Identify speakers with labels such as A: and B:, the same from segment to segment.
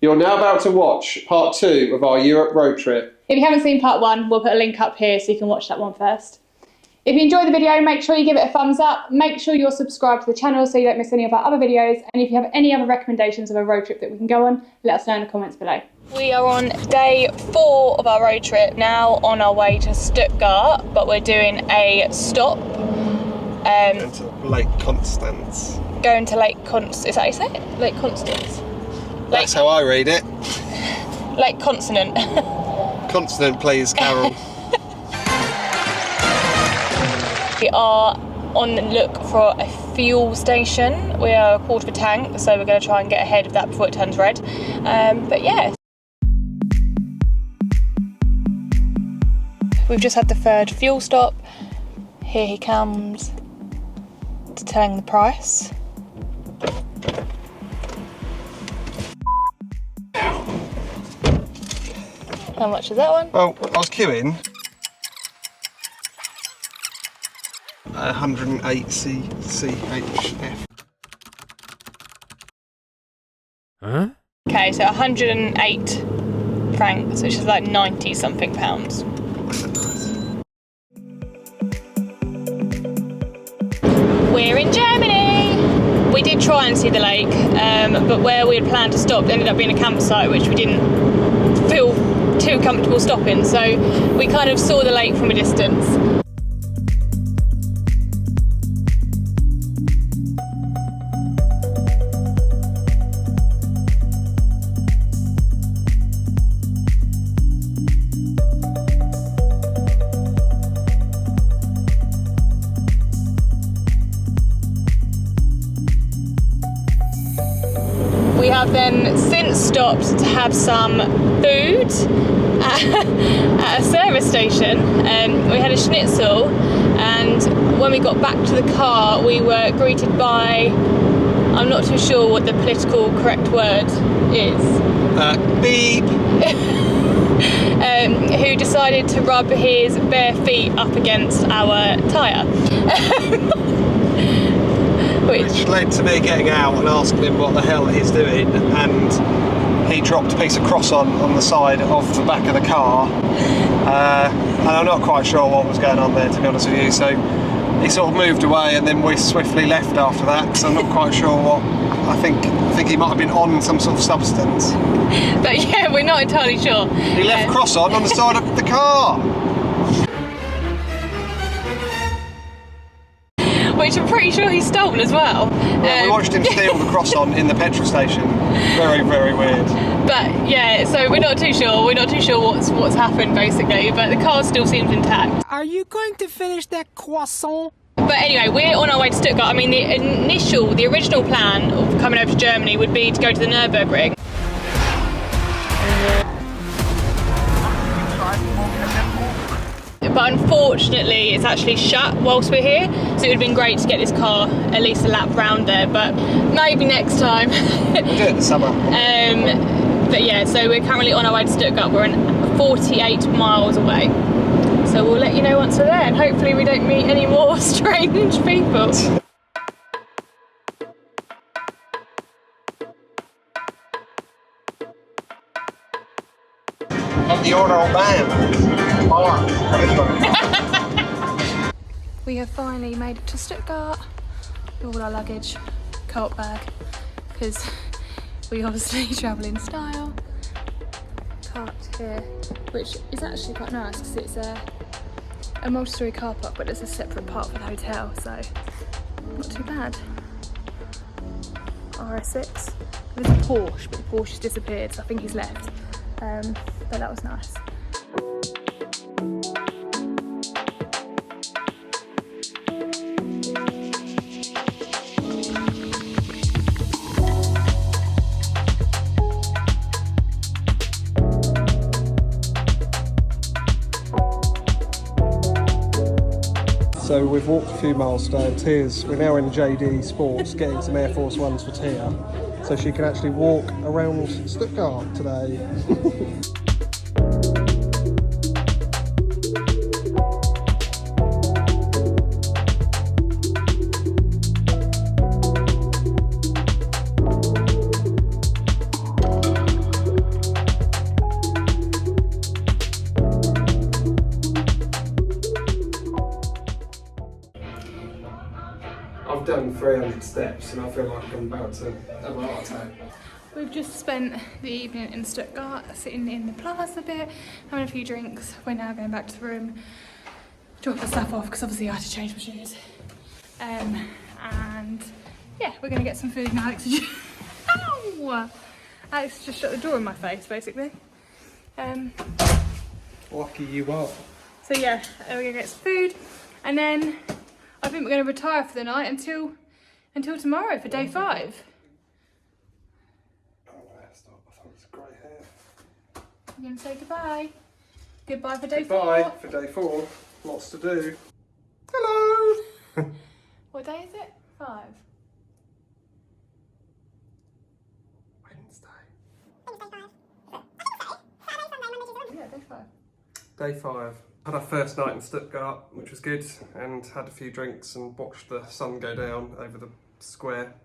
A: You're now about to watch part 2 of our Europe road trip.
B: If you haven't seen part 1, we'll put a link up here so you can watch that one first. If you enjoyed the video, make sure you give it a thumbs up. Make sure you're subscribed to the channel so you don't miss any of our other videos. And if you have any other recommendations of a road trip that we can go on, let us know in the comments below. We are on day 4 of our road trip, now on our way to Stuttgart, but we're doing a stop.
A: Going to Lake Konstanz.
B: Going to Lake Constance. Is that how you say it? Lake Constance.
A: That's how I read it.
B: Lake Consonant.
A: Consonant, please, Carol.
B: We are on the look for a fuel station. We are a quarter of a tank, so we're going to try and get ahead of that before it turns red. But yeah. We've just had the 3rd fuel stop. Here he comes to telling the price. How much is that one?
A: Well, I was queuing. 108 CHF.
C: Huh?
B: Okay, so 108 francs, which is like 90 something pounds. We're in Germany! We did try and see the lake, but where we had planned to stop ended up being a campsite, which we didn't feel too comfortable stopping, so we kind of saw the lake from a distance. We have then since stopped to have some food at a service station. We had a schnitzel, and when we got back to the car we were greeted by, I'm not too sure what the political correct word is.
A: Beep!
B: Who decided to rub his bare feet up against our tyre.
A: Which led to me getting out and asking him what the hell he's doing, and he dropped a piece of croissant on the side of the back of the car, and I'm not quite sure what was going on there, to be honest with you, so he sort of moved away and then we swiftly left after that, so I'm not quite sure what. I think he might have been on some sort of substance.
B: But yeah, we're not entirely sure.
A: He left croissant on the side of the car!
B: Which I'm pretty sure he stole as well.
A: We watched him steal the croissant in the petrol station. Very, very weird.
B: But yeah, so we're not too sure. We're not too sure what's happened basically, but the car still seems intact.
C: Are you going to finish that croissant?
B: But anyway, we're on our way to Stuttgart. I mean, the original plan of coming over to Germany would be to go to the Nürburgring. But unfortunately it's actually shut whilst we're here, so it would have been great to get this car at least a lap round there, but maybe next time.
A: We'll do it in the summer.
B: But yeah, so we're currently on our way to Stuttgart. We're 48 miles away, so we'll let you know once we're there, and hopefully we don't meet any more strange people.
A: The Euro band.
B: We have finally made it to Stuttgart. All our luggage, cart bag, because we obviously travel in style. Parked here, which is actually quite nice because it's a multi-storey car park, but it's a separate part for the hotel, so not too bad. RS6. There's a Porsche, but the Porsche's disappeared, so I think he's left. But that was nice.
A: So we've walked a few miles today. Tia's, we're now in JD Sports getting some Air Force Ones for Tia, so she can actually walk around Stuttgart today. 300 steps and I feel like I'm about to have a heart attack.
B: We've just spent the evening in Stuttgart, sitting in the plaza a bit, having a few drinks. We're now going back to the room, drop the stuff off because obviously I had to change my shoes. And yeah, we're gonna get some food now. Alex, ow! Alex just shut the door in my face, basically.
A: Lucky you are.
B: So yeah, we're gonna get some food, and then I think we're gonna retire for the night until tomorrow for day 5.
A: Great hair.
B: We're gonna say goodbye. Goodbye for day 4.
A: Goodbye for day 4. Lots to do. Hello.
B: What day is it? 5.
A: Wednesday.
B: Yeah, day 5.
A: Day 5. Had our first night in Stuttgart, which was good, and had a few drinks and watched the sun go down over the square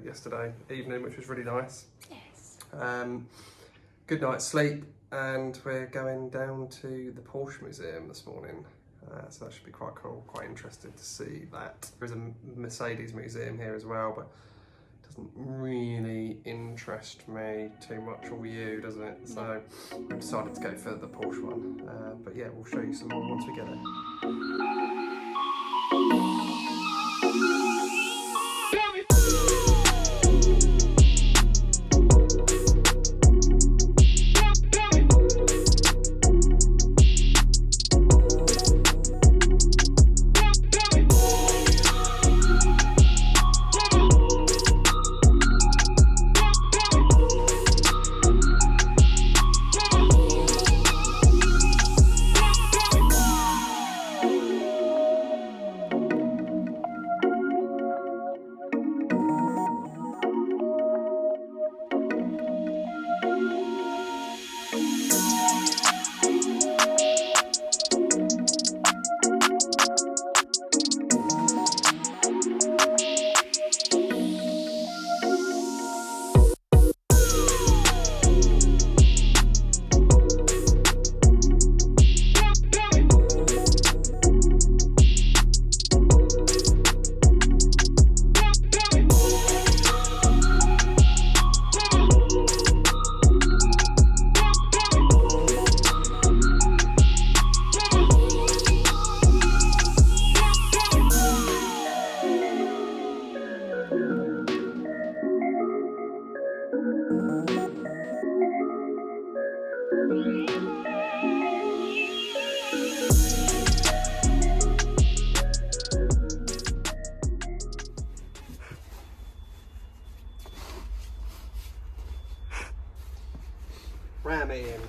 A: yesterday evening, which was really nice.
B: Yes.
A: Good night's sleep, and we're going down to the Porsche Museum this morning. So that should be quite cool, quite interested to see that. There's a Mercedes museum here as well, but it doesn't really interest me too much, or you, doesn't it? So we decided to go for the Porsche one. But yeah, we'll show you some more once we get there. Ram it in.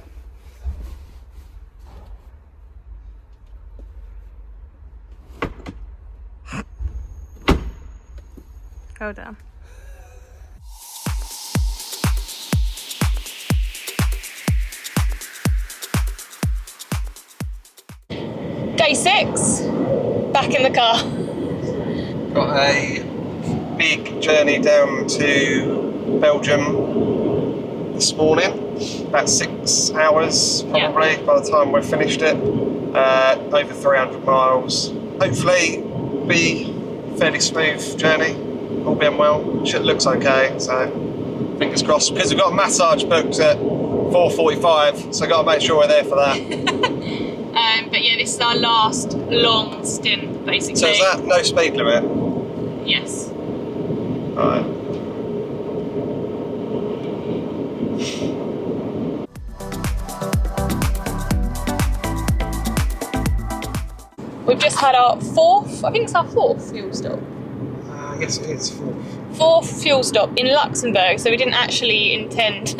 B: Go down. Day 6. Back in the car.
A: Got a big journey down to Belgium this morning. About 6 hours probably by the time we've finished it. Over 300 miles. Hopefully be fairly smooth journey, all being well. Shit looks okay, so fingers crossed, because we've got a massage booked at 4:45, so I've got to make sure we're there for that.
B: But yeah, this is our last long stint, basically.
A: So is that no speed limit?
B: Yes.
A: Alright.
B: We've just had our 4th, I think it's our 4th fuel stop.
A: Yes, it is.
B: 4th fuel stop in Luxembourg, so we didn't actually intend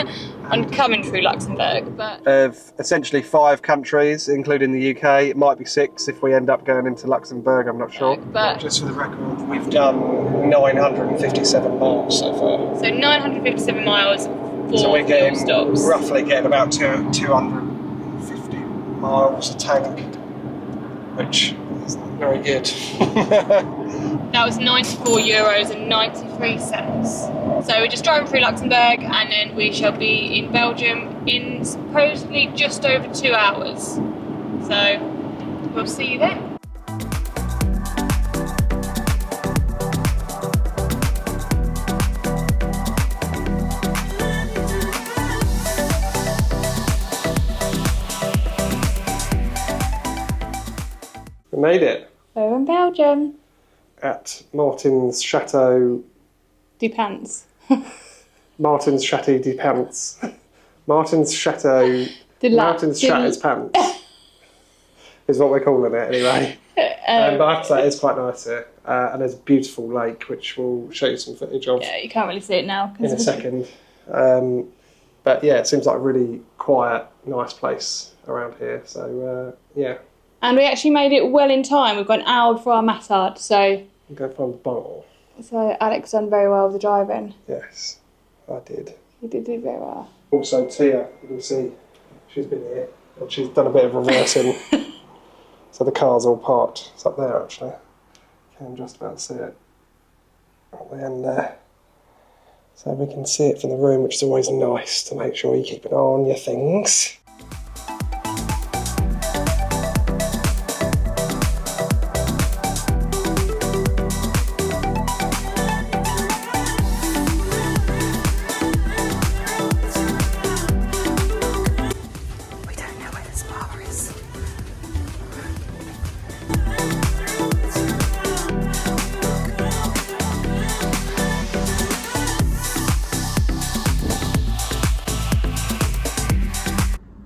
B: on coming through Luxembourg, but...
A: Of essentially 5 countries, including the UK. It might be 6 if we end up going into Luxembourg, I'm not sure.
B: But
A: just for the record, we've done 957 miles so far.
B: So 957 miles, 4
A: so we're
B: fuel stops.
A: roughly getting about 250 miles a tank, which is very good.
B: That was €94.93. So we're just driving through Luxembourg, and then we shall be in Belgium in supposedly just over 2 hours. So we'll see you then.
A: We made it.
B: We're in Belgium.
A: At Martin's Chateau.
B: Dupants.
A: Martin's Chateau de Pants. Martin's Chateau. Martin's Chateau's Pants. Is what we're calling it anyway. But I have to say, it's quite nice here. And there's a beautiful lake, which we'll show you some footage of.
B: Yeah, you can't really see it now.
A: In a second. But yeah, it seems like a really quiet, nice place around here. So yeah.
B: And we actually made it well in time. We've got an hour before our massage, so...
A: I'm going to find the bar.
B: So Alex done very well with the driving.
A: Yes, I did.
B: You did do very well.
A: Also, Tia, you can see, she's been here. And she's done a bit of reversing. So the car's all parked. It's up there, actually. I'm just about to see it. At the end there. So we can see it from the room, which is always nice to make sure you keep an eye on your things.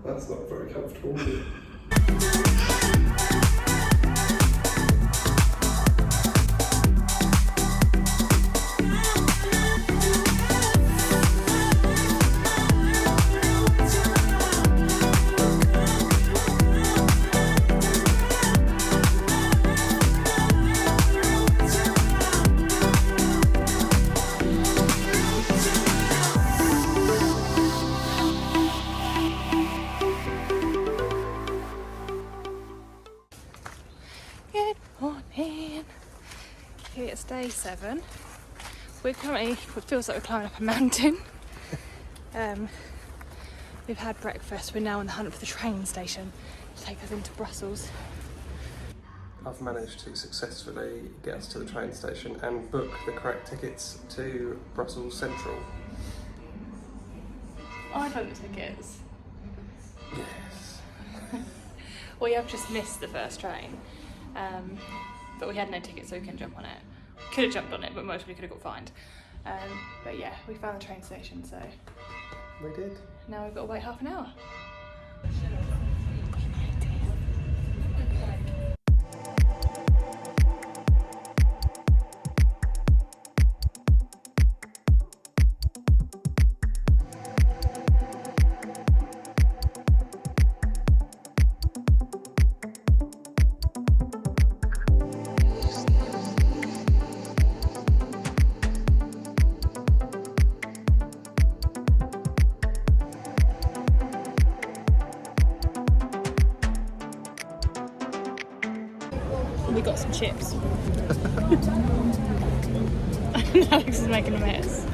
A: That's not very comfortable.
B: Good morning. Okay, it's day 7. We're currently, it feels like we're climbing up a mountain. We've had breakfast. We're now on the hunt for the train station to take us into Brussels.
A: I've managed to successfully get us to the train station and book the correct tickets to Brussels Central.
B: I found the tickets.
A: Yes.
B: We have just missed the first train, but we had no tickets, so we couldn't jump on it. Could have jumped on it, but most we could have got fined. But yeah, we found the train station, so
A: We did.
B: now we've got to wait half an hour. We got some chips. Alex is making a mess.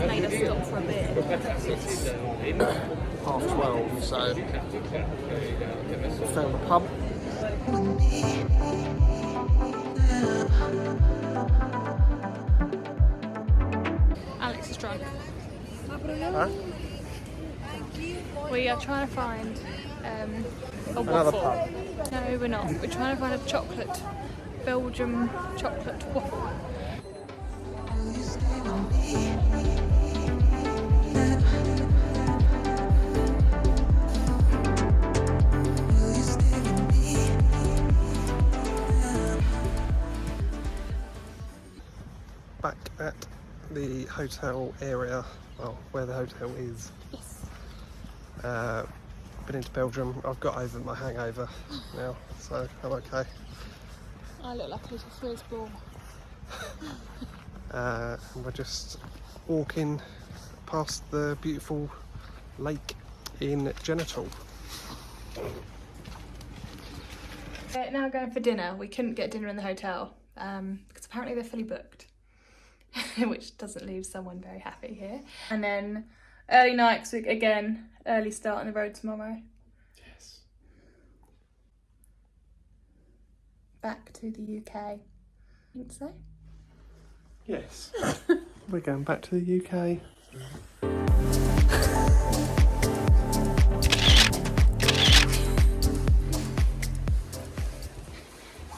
B: Made us stop for a bit.
A: 12:30, so found the pub.
B: Alex is drunk.
A: Huh?
B: We are trying to find a
A: Another
B: waffle.
A: pub.
B: No, we're not. We're trying to find a chocolate, Belgium chocolate waffle.
A: Back at the hotel area, well, where the hotel is.
B: Yes.
A: Been into Belgium. I've got over my hangover now, so I'm okay.
B: I look like a little frisbee.
A: And we're just walking past the beautiful lake in Genital.
B: We're now going for dinner. We couldn't get dinner in the hotel because apparently they're fully booked, which doesn't leave someone very happy here. And then early night, so again, early start on the road tomorrow.
A: Yes.
B: Back to the UK. I think so.
A: Yes. We're going back to the UK.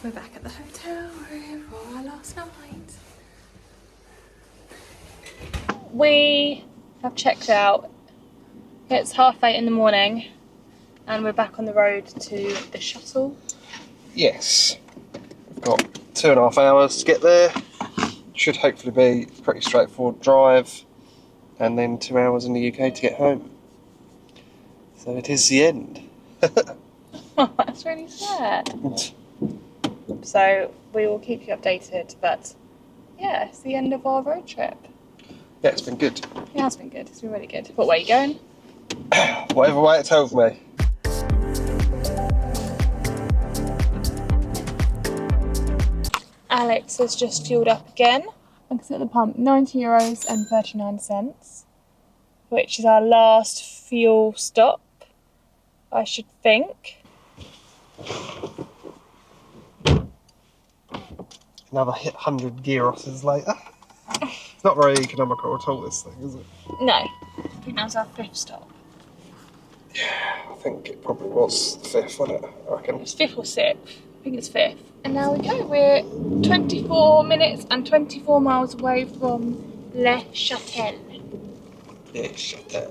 B: We're back at the hotel room for our last night. We have checked out. It's 8:30 in the morning and we're back on the road to the shuttle.
A: Yes. We've got 2.5 hours to get there. Should hopefully be a pretty straightforward drive. And then 2 hours in the UK to get home. So it is the end.
B: Oh, that's really sad. So we will keep you updated, but yeah, it's the end of our road trip.
A: Yeah, it's been good.
B: It has been good, it's been really good. What way are you going?
A: Whatever way it tells me.
B: Alex has just fueled up again. I can see at the pump, €90.39, which is our last fuel stop, I should think.
A: Another 100 gyros later. It's not very economical at all, this thing, is it?
B: No, I think that was our 5th stop.
A: I think it probably was the 5th, wasn't it? I reckon.
B: It was 5th or 6th. I think it's 5th. And now we go. We're 24 minutes and 24 miles away from Le Châtel.
A: Yeah, shut that.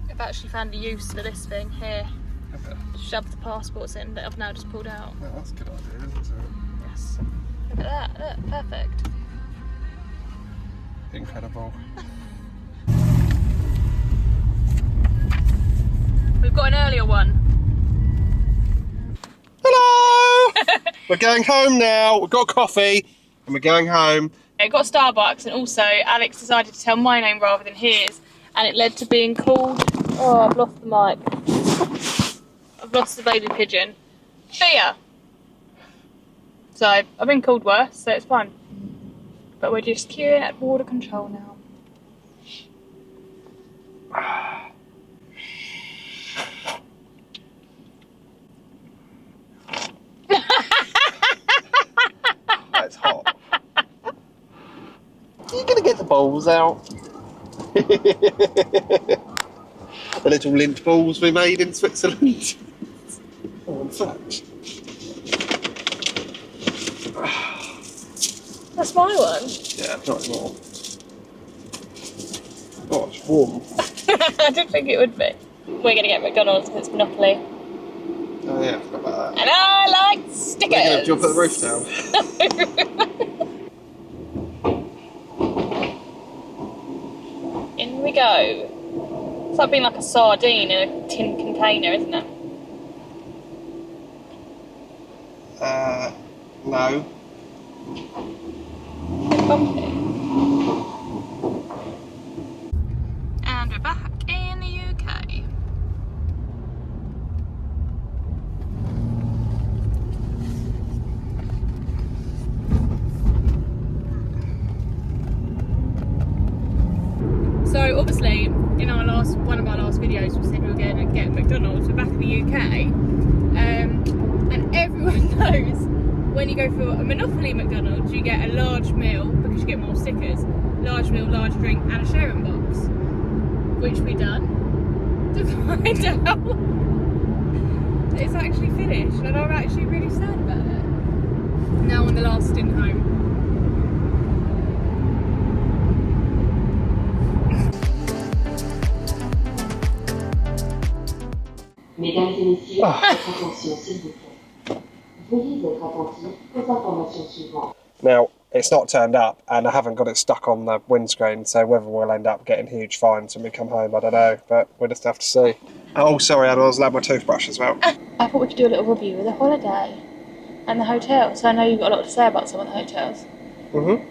B: I've actually found a use for this thing here.
A: Okay.
B: Shove the passports in that I've now just pulled out.
A: Yeah, that's a good idea, isn't it?
B: Yes. Look at that. Look, perfect.
A: Incredible.
B: We've got an earlier one.
A: Hello! We're going home now. We've got coffee and we're going home.
B: It got Starbucks, and also Alex decided to tell my name rather than his, and it led to being called. Oh, I've lost the mic. I've lost the baby pigeon. Thea. So I've been called worse, so it's fine. But we're just queuing at border control now.
A: It's hot. Are you going to get the balls out? The little lint balls we made in Switzerland. Oh, in fact.
B: That's my one.
A: Yeah, not anymore. Oh, it's warm.
B: I didn't think it would be. We're going to get McDonald's because it's Monopoly.
A: Oh yeah, I forgot about that.
B: And I like stickers.
A: We're going to jump at the roof down.
B: In we go. It's like being like a sardine in a tin container, isn't it?
A: No.
B: Bit bumpy. And we're back in the UK. So obviously, in one of our last videos, we said we were going to get McDonald's. We're back in the UK, and everyone knows when you go for a Monopoly McDonald's, you get a large meal because you get more stickers. Large meal, large drink, and a sharing box, which we done to find out it's actually finished, and I'm actually really sad about it. Now on the last stint home.
D: Mesdames et messieurs, votre attention s'il vous plaît. Veuillez être attentifs aux informations suivantes.
A: Now, it's not turned up and I haven't got it stuck on the windscreen, so whether we'll end up getting huge fines when we come home, I don't know, but we'll just have to see. Oh, sorry, I was allowed my toothbrush as well.
B: I thought we could do a little review of the holiday and the hotel, so I know you've got a lot to say about some of the hotels.
A: Mm-hmm.